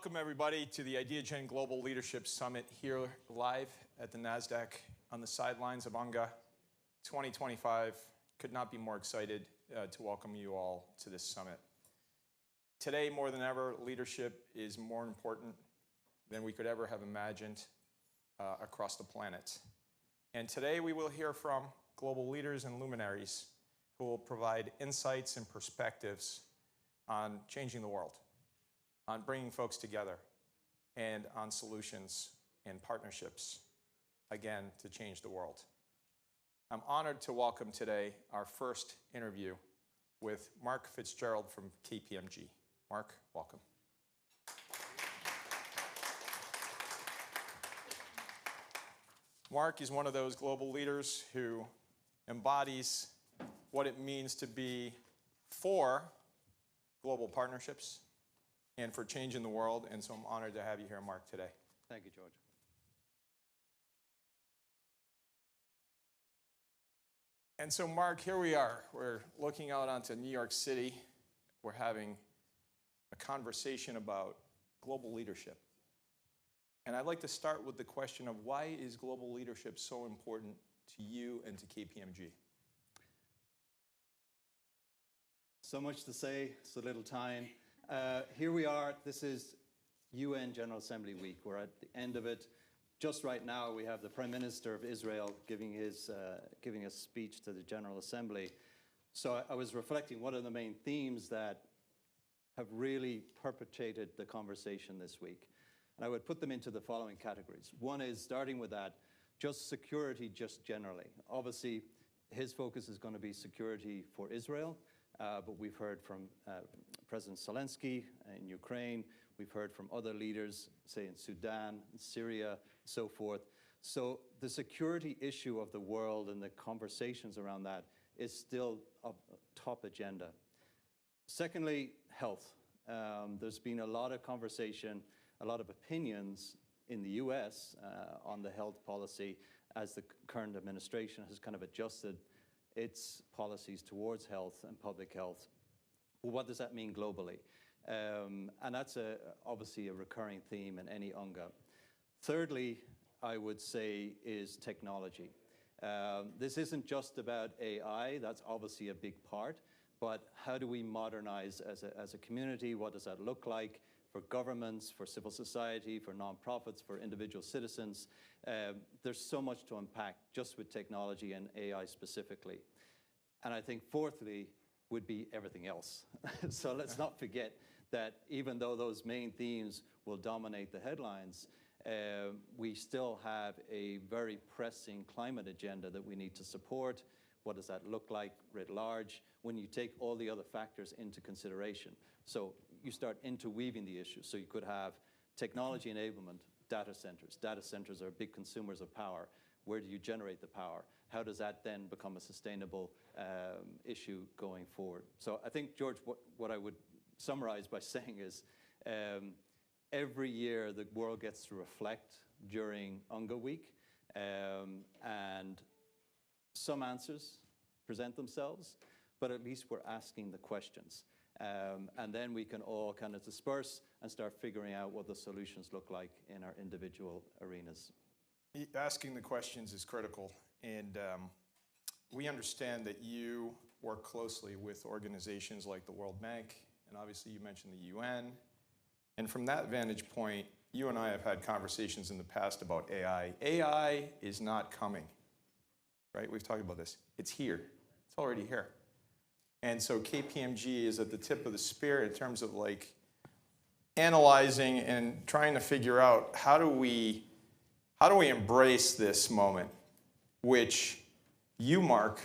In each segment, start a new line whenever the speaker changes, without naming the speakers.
Welcome, everybody, to the IdeaGen Global Leadership Summit here live at the NASDAQ on the sidelines of UNGA 2025. Could not be more excited to welcome you all to this summit. Today, more than ever, leadership is more important than we could ever have imagined across the planet. And today, we will hear from global leaders and luminaries who will provide insights and perspectives on changing the world, on bringing folks together, and on solutions and partnerships, again, to change the world. I'm honored to welcome today our first interview with Mark Fitzgerald from KPMG. Mark, welcome. Mark is one of those global leaders who embodies what it means to be for global partnerships and for changing the world, and so I'm honored to have you here, Mark, today.
Thank you, George.
And so, Mark, here we are. We're looking out onto New York City. We're having a conversation about global leadership. And I'd like to start with the question of why is global leadership so important to you and to KPMG?
So much to say, so little time. Here we are. This is UN General Assembly Week. We're at the end of it. Just right now, we have the Prime Minister of Israel giving a speech to the General Assembly. So I was reflecting, what are the main themes that have really perpetuated the conversation this week? And I would put them into the following categories. One is, starting with that, just security just generally. Obviously, his focus is going to be security for Israel. But we've heard from President Zelensky in Ukraine. We've heard from other leaders, say in Sudan, in Syria, so forth. So the security issue of the world and the conversations around that is still a top agenda. Secondly, health. There's been a lot of conversation, a lot of opinions in the US on the health policy as the current administration has kind of adjusted its policies towards health and public health. Well, what does that mean globally? And that's obviously a recurring theme in any UNGA. Thirdly, I would say, is technology. This isn't just about AI, that's obviously a big part, but how do we modernize as a community? What does that look like for governments, for civil society, for nonprofits, for individual citizens? There's so much to unpack just with technology and AI specifically. And I think fourthly would be everything else. So let's not forget that even though those main themes will dominate the headlines, we still have a very pressing climate agenda that we need to support. What does that look like writ large when you take all the other factors into consideration? So you start interweaving the issues. So you could have technology enablement, data centers. Data centers are big consumers of power. Where do you generate the power? How does that then become a sustainable issue going forward? So I think, George, what I would summarize by saying is every year the world gets to reflect during UNGA Week, and some answers present themselves, but at least we're asking the questions. And then we can all kind of disperse and start figuring out what the solutions look like in our individual arenas.
Asking the questions is critical, and we understand that you work closely with organizations like the World Bank, and obviously you mentioned the UN. And from that vantage point, you and I have had conversations in the past about AI. AI is not coming, right? We've talked about this. It's here. It's already here. And so KPMG is at the tip of the spear in terms of like analyzing and trying to figure out how do we embrace this moment, which you, Mark,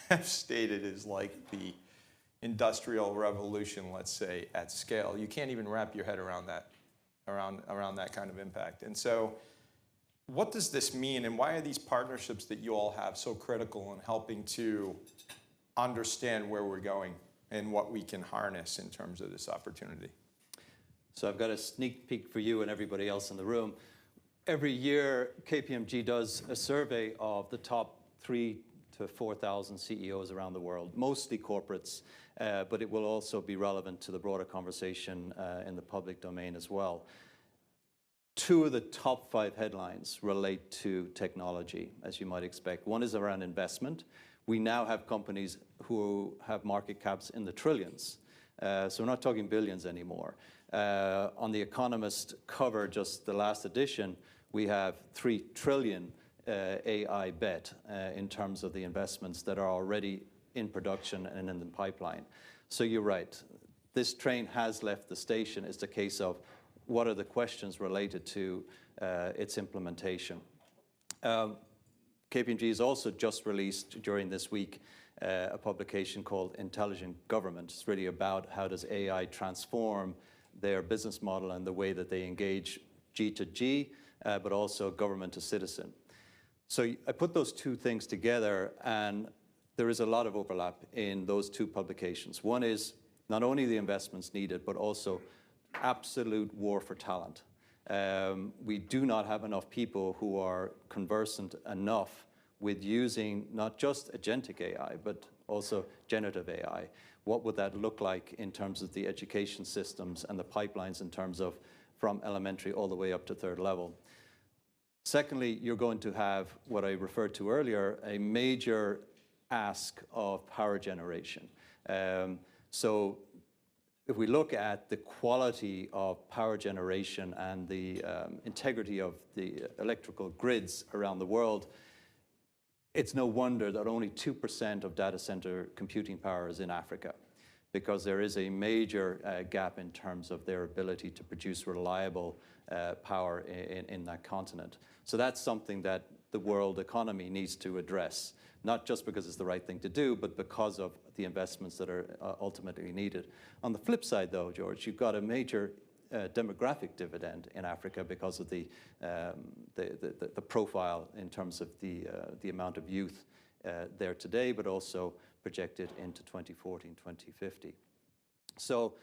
have stated is like the industrial revolution, let's say, at scale. You can't even wrap your head around that, around that kind of impact. And so what does this mean, and why are these partnerships that you all have so critical in helping to understand where we're going and what we can harness in terms of this opportunity?
So I've got a sneak peek for you and everybody else in the room. Every year, KPMG does a survey of the top 3,000 to 4,000 CEOs around the world, mostly corporates, but it will also be relevant to the broader conversation in the public domain as well. Two of the top 5 headlines relate to technology, as you might expect. One is around investment. We now have companies who have market caps in the trillions. So we're not talking billions anymore. On The Economist cover, just the last edition, we have 3 trillion AI bet in terms of the investments that are already in production and in the pipeline. So you're right. This train has left the station. It's a case of what are the questions related to its implementation. KPMG has also just released during this week a publication called Intelligent Government. It's really about how does AI transform their business model and the way that they engage G to G, but also government to citizen. So I put those two things together, and there is a lot of overlap in those two publications. One is not only the investments needed, but also absolute war for talent. We do not have enough people who are conversant enough with using not just agentic AI, but also generative AI. What would that look like in terms of the education systems and the pipelines in terms of from elementary all the way up to third level? Secondly, you're going to have what I referred to earlier, a major ask of power generation. So if we look at the quality of power generation and the integrity of the electrical grids around the world, it's no wonder that only 2% of data center computing power is in Africa, because there is a major gap in terms of their ability to produce reliable power in that continent. So that's something that the world economy needs to address, not just because it's the right thing to do, but because of the investments that are ultimately needed. On the flip side, though, George, you've got a major demographic dividend in Africa because of the profile in terms of the amount of youth there today, but also projected into 2040 and 2050. So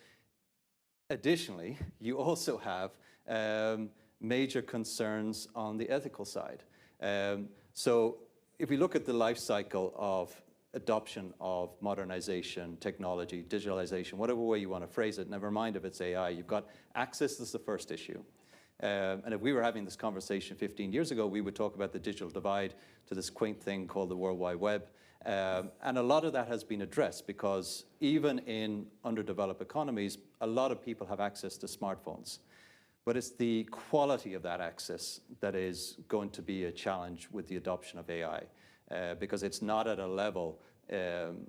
additionally, you also have major concerns on the ethical side. So if we look at the life cycle of adoption of modernization, technology, digitalization, whatever way you want to phrase it, never mind if it's AI, you've got access. This is the first issue. And if we were having this conversation 15 years ago, we would talk about the digital divide to this quaint thing called the World Wide Web. And a lot of that has been addressed because even in underdeveloped economies, a lot of people have access to smartphones. But it's the quality of that access that is going to be a challenge with the adoption of AI, because it's not at a level,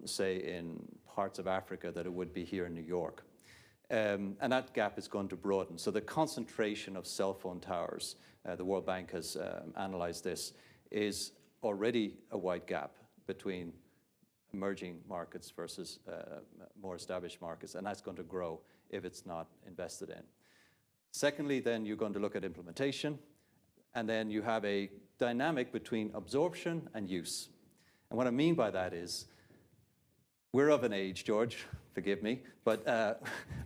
say, in parts of Africa that it would be here in New York. And that gap is going to broaden. So the concentration of cell phone towers, the World Bank has analyzed this, is already a wide gap between emerging markets versus more established markets, and that's going to grow if it's not invested in. Secondly, then you're going to look at implementation, and then you have a dynamic between absorption and use. And what I mean by that is, we're of an age, George, forgive me, but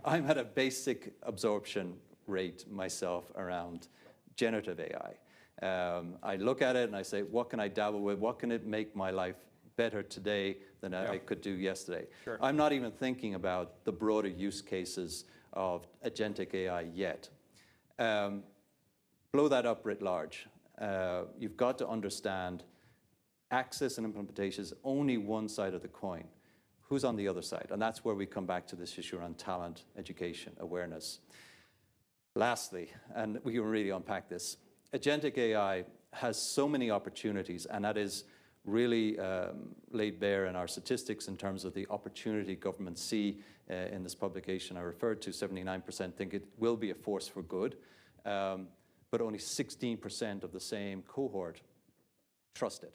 I'm at a basic absorption rate myself around generative AI. I look at it and I say, what can I dabble with? What can it make my life better today than I could do yesterday?
Sure.
I'm not even thinking about the broader use cases of agentic AI yet. Blow that up writ large. You've got to understand access and implementation is only one side of the coin. Who's on the other side? And that's where we come back to this issue around talent, education, awareness. Lastly, and we can really unpack this, agentic AI has so many opportunities, and that is really laid bare in our statistics in terms of the opportunity governments see in this publication I referred to. 79% think it will be a force for good, but only 16% of the same cohort trust it.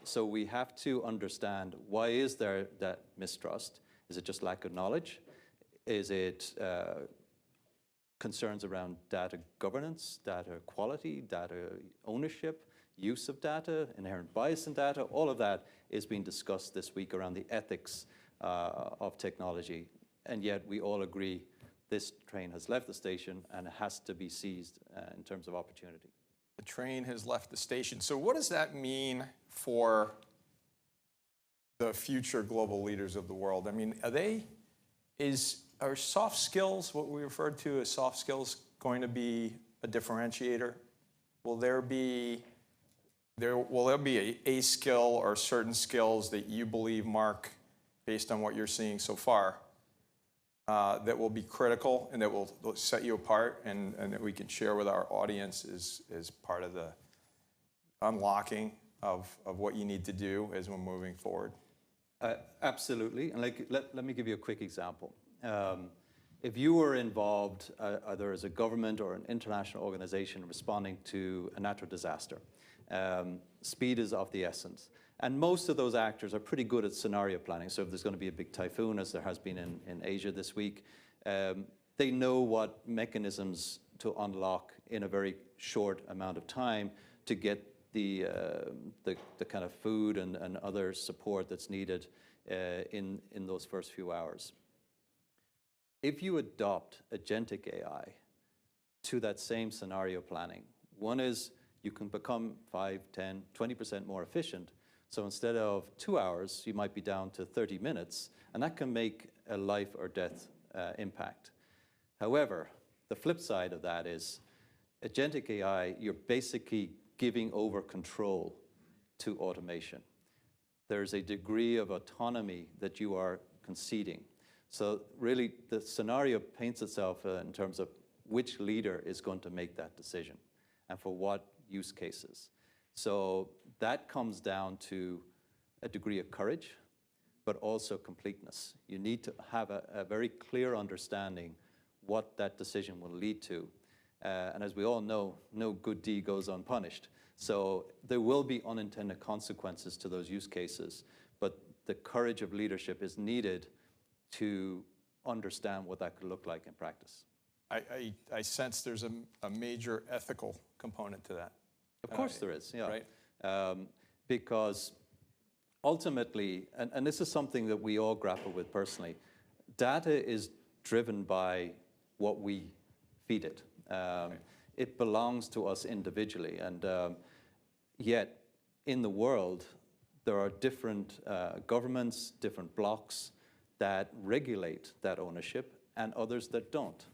So we have to understand, why is there that mistrust? Is it just lack of knowledge? Is it concerns around data governance, data quality, data ownership, use of data, inherent bias in data? All of that is being discussed this week around the ethics of technology. And yet we all agree this train has left the station and it has to be seized in terms of opportunity.
The train has left the station. So what does that mean for the future global leaders of the world? I mean, are soft skills, what we referred to as soft skills, going to be a differentiator? Will there be a skill or certain skills that you believe, Mark, based on what you're seeing so far, that will be critical and that will set you apart and that we can share with our audience as part of the unlocking of what you need to do as we're moving forward?
Absolutely. And let me give you a quick example. If you were involved either as a government or an international organization responding to a natural disaster, speed is of the essence. And most of those actors are pretty good at scenario planning. So if there's going to be a big typhoon, as there has been in Asia this week, they know what mechanisms to unlock in a very short amount of time to get the kind of food and other support that's needed in those first few hours. If you adopt agentic AI to that same scenario planning, one is you can become 5, 10, 20% more efficient. So instead of 2 hours, you might be down to 30 minutes, and that can make a life or death impact. However, the flip side of that is agentic AI, you're basically giving over control to automation. There's a degree of autonomy that you are conceding. So really, the scenario paints itself in terms of which leader is going to make that decision and for what use cases. So that comes down to a degree of courage, but also completeness. You need to have a very clear understanding what that decision will lead to. And as we all know, no good deed goes unpunished. So there will be unintended consequences to those use cases, but the courage of leadership is needed to understand what that could look like in practice.
I sense there's a major ethical component to that.
Of course there is, yeah.
Right.
Because ultimately, and this is something that we all grapple with personally, data is driven by what we feed it. Right. It belongs to us individually, and yet in the world, there are different governments, different blocs that regulate that ownership and others that don't.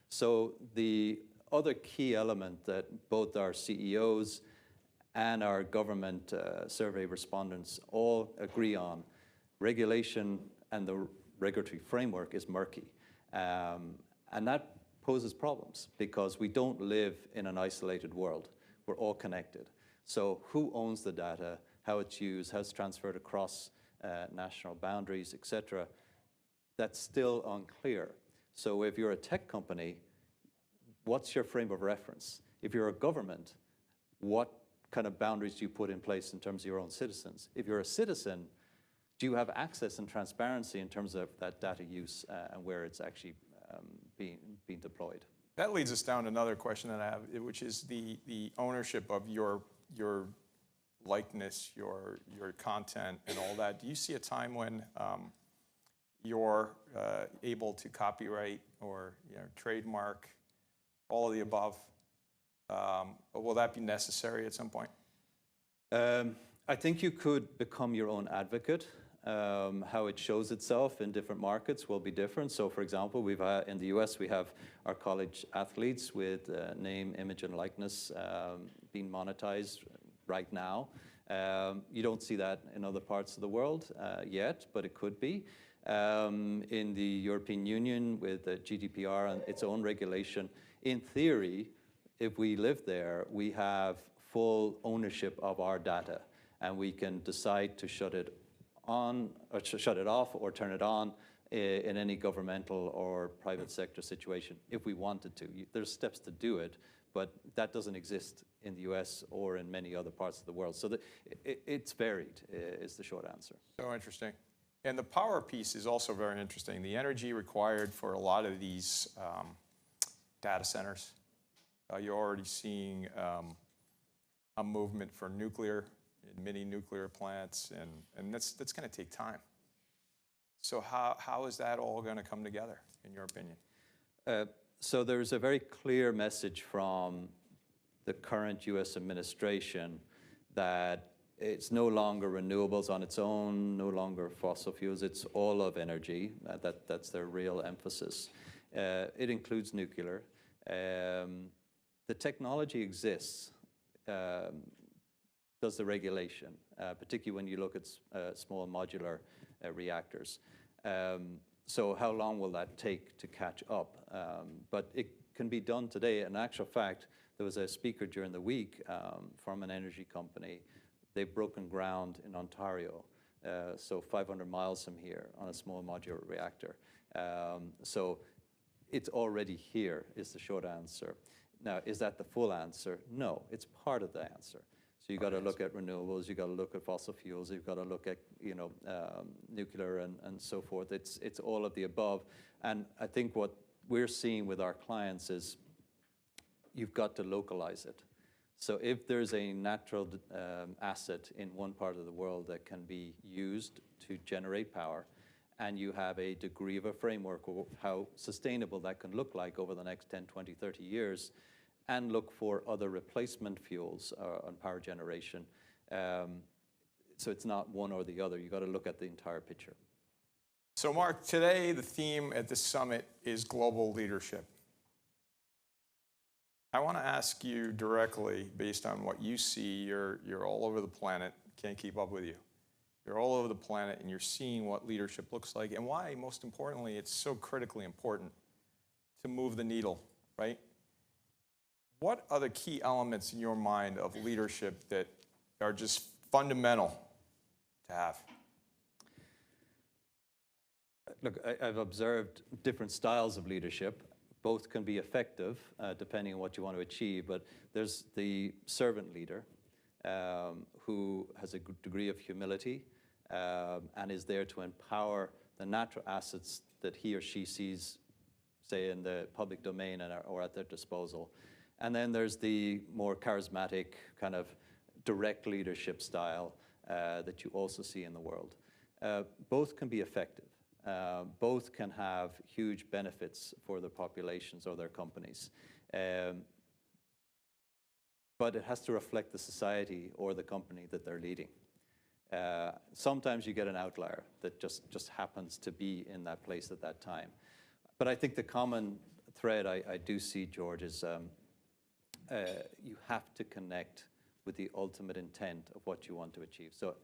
So the other key element that both our CEOs and our government survey respondents all agree on, regulation and the regulatory framework is murky. And that poses problems because we don't live in an isolated world. We're all connected. So who owns the data, how it's used, how it's transferred across national boundaries, et cetera, that's still unclear. So if you're a tech company, what's your frame of reference? If you're a government, what kind of boundaries do you put in place in terms of your own citizens? If you're a citizen, do you have access and transparency in terms of that data use and where it's actually being deployed?
That leads us down to another question that I have, which is the ownership of your likeness, your content, and all that. Do you see a time when you're able to copyright or trademark all of the above? Will that be necessary at some point?
I think you could become your own advocate. How it shows itself in different markets will be different. So, for example, in the US, we have our college athletes with name, image, and likeness being monetized right now. You don't see that in other parts of the world yet, but it could be. In the European Union with the GDPR and its own regulation, in theory, if we live there, we have full ownership of our data, and we can decide to shut it on, or shut it off, or turn it on in any governmental or private sector situation if we wanted to. There's steps to do it, but that doesn't exist in the US or in many other parts of the world. So it's varied, is the short answer.
So interesting. And the power piece is also very interesting. The energy required for a lot of these data centers. You're already seeing a movement for nuclear, mini nuclear plants, and that's going to take time. So how is that all going to come together, in your opinion?
So there's a very clear message from the current US administration that it's no longer renewables on its own, no longer fossil fuels, it's all of energy. That's their real emphasis. It includes nuclear. The technology exists. Does the regulation, particularly when you look at small modular reactors. So how long will that take to catch up? But it can be done today. In actual fact, there was a speaker during the week from an energy company. They've broken ground in Ontario, so 500 miles from here on a small modular reactor. So it's already here is the short answer. Now, is that the full answer? No, it's part of the answer. So you've got to look at renewables, you've got to look at fossil fuels, you've got to look at nuclear and so forth. It's all of the above. And I think what we're seeing with our clients is you've got to localize it. So if there's a natural asset in one part of the world that can be used to generate power, and you have a degree of a framework of how sustainable that can look like over the next 10, 20, 30 years, and look for other replacement fuels on power generation. So it's not one or the other. You've got to look at the entire picture.
So Mark, today the theme at this summit is global leadership. I want to ask you directly, based on what you see, you're all over the planet, can't keep up with you. You're all over the planet and you're seeing what leadership looks like and why, most importantly, it's so critically important to move the needle, right? What are the key elements in your mind of leadership that are just fundamental to have?
Look, I've observed different styles of leadership. Both can be effective, depending on what you want to achieve, but there's the servant leader who has a degree of humility and is there to empower the natural assets that he or she sees, say, in the public domain or at their disposal. And then there's the more charismatic, kind of direct leadership style that you also see in the world. Both can be effective. Both can have huge benefits for their populations or their companies. But it has to reflect the society or the company that they're leading. Sometimes you get an outlier that just happens to be in that place at that time. But I think the common thread I do see, George, is you have to connect with the ultimate intent of what you want to achieve. So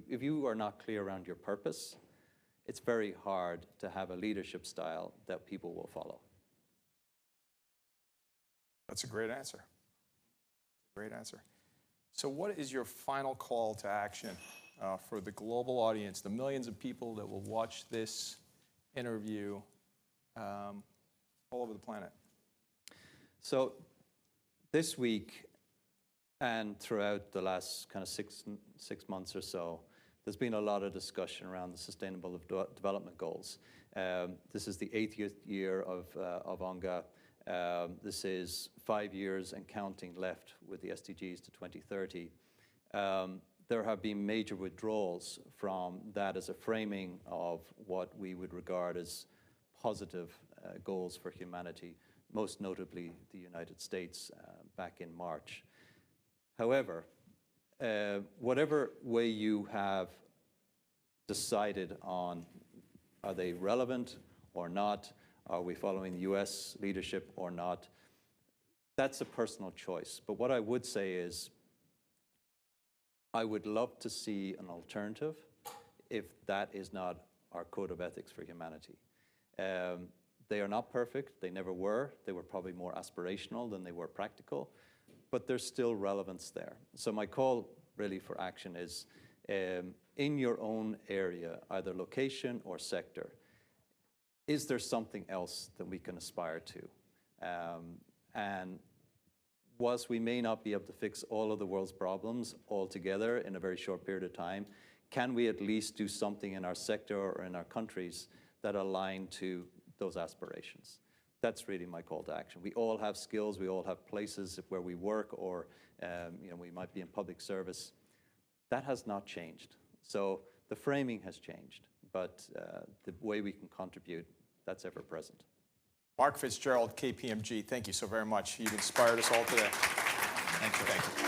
if you are not clear around your purpose, it's very hard to have a leadership style that people will follow.
That's a great answer. Great answer. So what is your final call to action for the global audience, the millions of people that will watch this interview all over the planet? So this week and throughout the last kind of six months or so, there's been a lot of discussion around the Sustainable Development Goals. This is the 8th year of UNGA. This is 5 years and counting left with the SDGs to 2030. There have been major withdrawals from that as a framing of what we would regard as positive goals for humanity, most notably the United States back in March. However, whatever way you have decided on, are they relevant or not? Are we following the US leadership or not? That's a personal choice. But what I would say is, I would love to see an alternative if that is not our code of ethics for humanity. They are not perfect. They never were. They were probably more aspirational than they were practical. But there's still relevance there. So my call really for action is in your own area, either location or sector, is there something else that we can aspire to? And whilst we may not be able to fix all of the world's problems altogether in a very short period of time, can we at least do something in our sector or in our countries that align to those aspirations? That's really my call to action. We all have skills, we all have places where we work, or we might be in public service. That has not changed. So the framing has changed, but the way we can contribute, that's ever present. Mark Fitzgerald, KPMG, thank you so very much. You've inspired us all today.
Thank you.